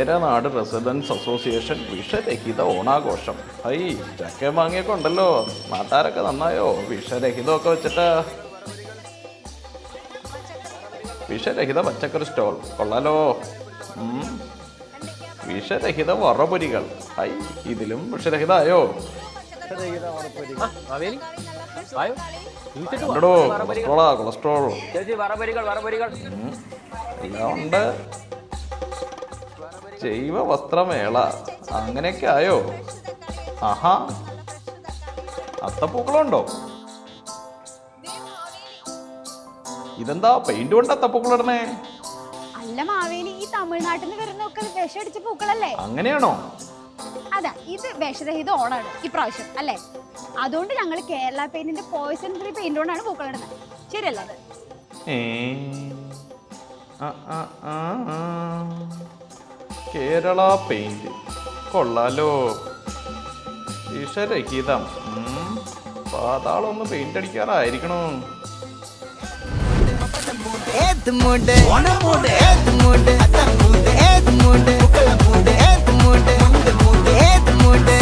Keranad residence association വിഷരഹിത ഓണാഘോഷം. High, ചക്കയും മാങ്ങയൊക്കെ ഉണ്ടല്ലോ. നാട്ടാരൊക്കെ നന്നായോ? വിഷരഹിതമൊക്കെ വെച്ചിട്ട് വിഷരഹിത പച്ചക്കറി സ്റ്റോൾ കൊള്ളാലോ. വിഷരഹിത വറപൊരികൾ. ഹൈ, ഇതിലും വിഷരഹിതമായോ? കൊളസ്ട്രോൾ എല്ലാം ഉണ്ട്. ജൈവ വസ്ത്രമേള അങ്ങനെയൊക്കെ ആയോ? ആഹാ, അത്തപ്പൂക്കളുണ്ടോ? ഇതെന്താ പെയിന്റ് കൊണ്ട് അത്തപ്പൂക്കളിടണേ? അല്ല മാവേലി, ഈ തമിഴ്നാട്ടിൽ നിന്ന് വരുന്നൊക്കെ വിഷമടിച്ച പൂക്കളല്ലേ? അങ്ങനെയാണോ? അതാ, ഇത് വിഷരഹിത ഓണാണ് ഇപ്രാവശ്യം അല്ലേ? അതുകൊണ്ട് ഞങ്ങൾ കേരള പെയിന്റിന്റെ പോയിസൺ ഫ്രീ പെയിന്റ് കൊണ്ടാണ് പൂക്കളിടുന്നത്. ശരിയല്ലേ? കേരള പെയിന്റ് കൊള്ളാലോ. വിഷരഹിതം. പാതാളൊന്ന് പെയിന്റ് അടിക്കാറായിരിക്കണോ? മൂഡ്